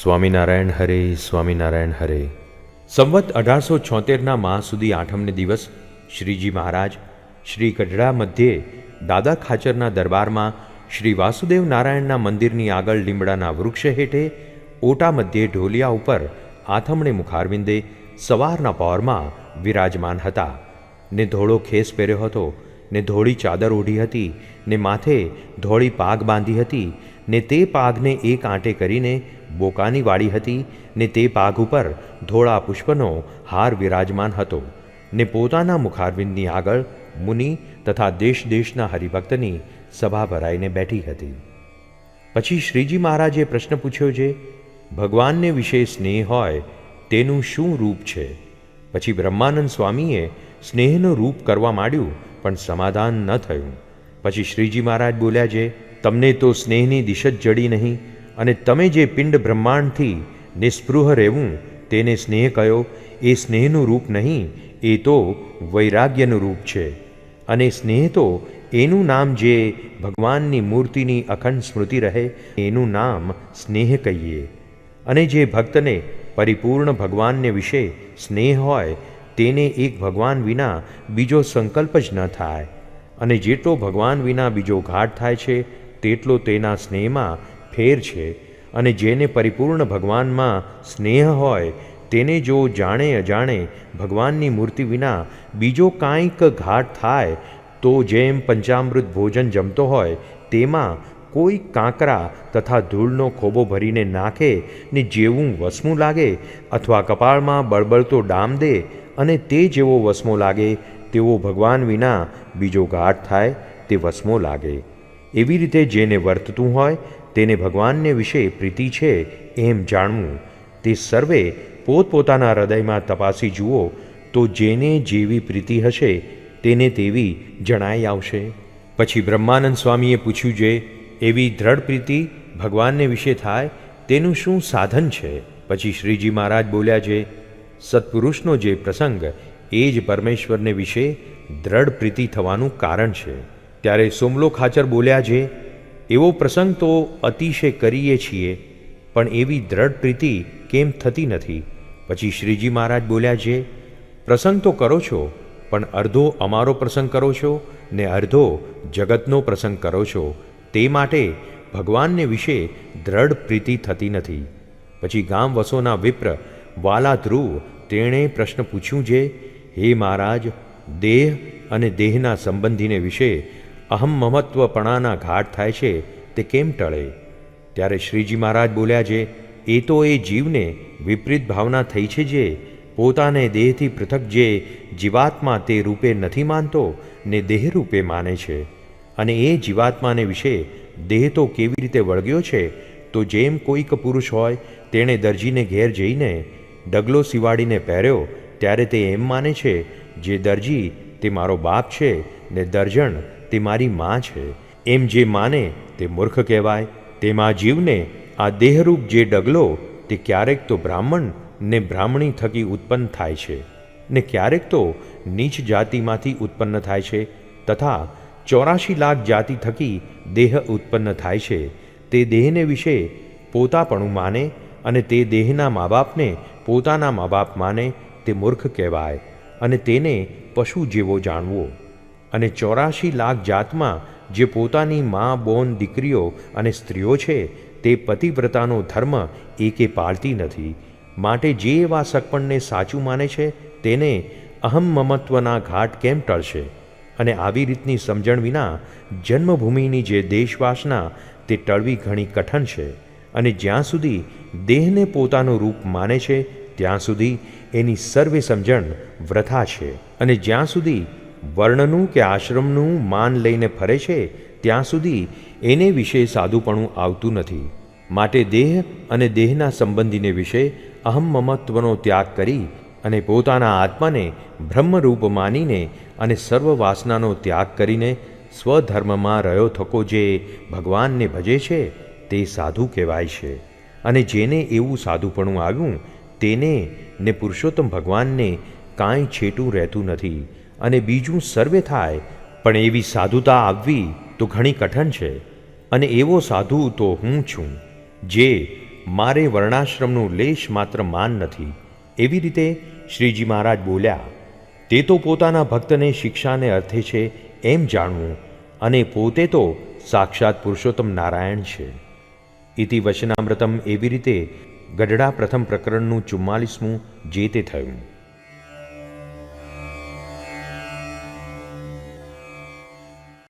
સ્વામિનારાયણ હરે, સ્વામિનારાયણ હરે. સંવત 1876ના માહ સુધી આઠમને દિવસ શ્રીજી મહારાજ શ્રી ગઢડા મધ્યે દાદા ખાચરના દરબારમાં શ્રી વાસુદેવ નારાયણના મંદિરની આગળ લીમડાના વૃક્ષ હેઠે ઓટા મધ્યે ઢોલિયા ઉપર આથમણે મુખારવિંદે સવારના પહોરમાં વિરાજમાન હતા ને ધોળો ખેસ પહેર્યો હતો ને ધોળી ચાદર ઓઢી હતી ને માથે ધોળી પાગ બાંધી હતી ને તે પાગને એક આંટે કરીને બોકાની વાળી હતી ને તે પાગ ઉપર ધોળા પુષ્પનો હાર વિરાજમાન હતો ને પોતાના મુખારવિંદની આગળ મુનિ તથા દેશ દેશના હરિભક્તની સભા ભરાઈને બેઠી હતી. પછી શ્રીજી મહારાજે પ્રશ્ન પૂછ્યો છે, ભગવાનને વિશે સ્નેહ હોય તેનું શું રૂપ છે? પછી બ્રહ્માનંદ સ્વામીએ સ્નેહનું રૂપ કરવા માંડ્યું પણ સમાધાન ન થયું. પછી શ્રીજી મહારાજ બોલ્યા છે, તમને તો સ્નેહની દિશ જ જડી નહીં અને તમે જે પિંડ બ્રહ્માંડથી નિસ્પૃહ રહેવું તેને સ્નેહ કયો, એ સ્નેહનું રૂપ નહીં, એ તો વૈરાગ્યનું રૂપ છે. અને સ્નેહ તો એનું નામ જે ભગવાનની મૂર્તિની અખંડ સ્મૃતિ રહે એનું નામ સ્નેહ કહીએ. અને જે ભક્તને પરિપૂર્ણ ભગવાનને વિશે સ્નેહ હોય તેને એક ભગવાન વિના બીજો સંકલ્પ જ ન થાય. અને જેટલો ભગવાન વિના બીજો ઘાટ થાય છે તેટલો તેના સ્નેહમાં ફેર છે. અને જેને પરિપૂર્ણ ભગવાનમાં સ્નેહ હોય તેને જો જાણે અજાણે ભગવાનની મૂર્તિ વિના બીજો કાંઈક ઘાટ થાય તો જેમ પંચામૃત ભોજન જમતો હોય તેમાં કોઈ કાંકરા તથા ધૂળનો ખોબો ભરીને નાખે ને જેવું વસમું લાગે, અથવા કપાળમાં બળબળતો ડામ દે અને તે જેવો વસમો લાગે તેવો ભગવાન વિના બીજો ઘાટ થાય તે વસમો લાગે. એવી રીતે જેને વર્તતું હોય તેને ભગવાનને વિશે પ્રીતિ છે એમ જાણવું. તે સર્વે પોતપોતાના હૃદયમાં તપાસી જુઓ તો જેને જેવી પ્રીતિ હશે તેને તેવી જણાઈ આવશે. પછી બ્રહ્માનંદ સ્વામીએ પૂછ્યું છે, એવી દ્રઢ પ્રીતિ ભગવાનને વિશે થાય તેનું શું સાધન છે? પછી શ્રીજી મહારાજ બોલ્યા છે, સત્પુરુષનો જે પ્રસંગ એ જ પરમેશ્વરને વિશે દ્રઢ પ્રીતિ થવાનું કારણ છે. ત્યારે સોમલો ખાચર બોલ્યા છે, એવો પ્રસંગ તો અતિશય કરીએ છીએ પણ એવી દ્રઢ પ્રીતિ કેમ થતી નથી? પછી શ્રીજી મહારાજ બોલ્યા છે, પ્રસંગ તો કરો છો પણ અડધો અમારો પ્રસંગ કરો છો ને અડધો જગતનો પ્રસંગ કરો છો, તે માટે ભગવાનને વિશે દ્રઢ પ્રીતિ થતી નથી. પછી ગામ વસોના વિપ્ર વાલા ધ્રુવ તેણે પ્રશ્ન પૂછ્યું છે, હે મહારાજ, દેહ અને દેહના સંબંધીને વિશે અહમ મમત્વપણાના ઘાટ થાય છે તે કેમ ટળે? ત્યારે શ્રીજી મહારાજ બોલ્યા છે, એ તો એ જીવને વિપરીત ભાવના થઈ છે જે પોતાને દેહથી પૃથક જે જીવાત્મા તે રૂપે નથી માનતો ને દેહ રૂપે માને છે. અને એ જીવાત્માને વિશે દેહ તો કેવી રીતે વળગ્યો છે? તો જેમ કોઈક પુરુષ હોય તેણે દરજીને ઘેર જઈને ડગલો સિવાડીને પહેર્યો ત્યારે તે એમ માને છે જે દરજી તે મારો બાપ છે ને દર્જણ તે મારી માં છે. એમ જે માને તે મૂર્ખ કહેવાય. તેમાં જીવને આ દેહરૂપ જે ડગલો તે ક્યારેક તો બ્રાહ્મણ ને બ્રાહ્મણી થકી ઉત્પન્ન થાય છે ને ક્યારેક તો નીચ જાતિમાંથી ઉત્પન્ન થાય છે તથા 84 લાખ જાતિ થકી દેહ ઉત્પન્ન થાય છે. તે દેહને વિશે પોતાપણું માને અને તે દેહના મા બાપને પોતાના મા બાપ માને તે મૂર્ખ કહેવાય અને તેને પશુ જેવો જાણવો. અને 84 લાખ જાતમાં જે પોતાની મા, બોન, દીકરીઓ અને સ્ત્રીઓ છે તે પતિવ્રતાનો ધર્મ એકે પાળતી નથી. માટે જે એવા સગપણને સાચું માને છે તેને અહમ મમત્વના ઘાટ કેમ ટળશે? અને આવી રીતની સમજણ વિના જન્મભૂમિની જે દેશવાસના તે ટળવી ઘણી કઠણ છે. અને જ્યાં સુધી દેહને પોતાનું રૂપ માને છે ત્યાં સુધી એની સર્વે સમજણ વૃથા છે. અને જ્યાં સુધી વર્ણનું કે આશ્રમનું માન લઈને ફરે છે ત્યાં સુધી એને વિશે સાદુપણું આવતું નથી. માટે દેહ અને દેહના સંબંધીને વિશે અહમ મમત્વનો ત્યાગ કરી અને પોતાના આત્માને બ્રહ્મરૂપ માનીને અને સર્વ વાસનાનો ત્યાગ કરીને સ્વધર્મમાં રહ્યો થકો જે ભગવાનને ભજે છે તે સાધુ કહેવાય છે. અને જેને એવું સાધુપણું આવ્યું તેને ને પુરુષોત્તમ ભગવાનને કાંઈ છેટું રહેતું નથી. અને બીજું સર્વે થાય પણ એવી સાધુતા આવવી તો ઘણી કઠણ છે. અને એવો સાધુ તો હું છું જે મારે વર્ણાશ્રમનું લેશ માત્ર માન નથી. એવી રીતે શ્રીજી મહારાજ બોલ્યા, તે તો પોતાના ભક્તને શિક્ષાને અર્થે છે એમ જાણવું, અને પોતે તો સાક્ષાત પુરુષોત્તમ નારાયણ છે. ઇતિ વચનામૃતમ. એવી રીતે ગઢડા પ્રથમ પ્રકરણનું 44મું જે તે થયું.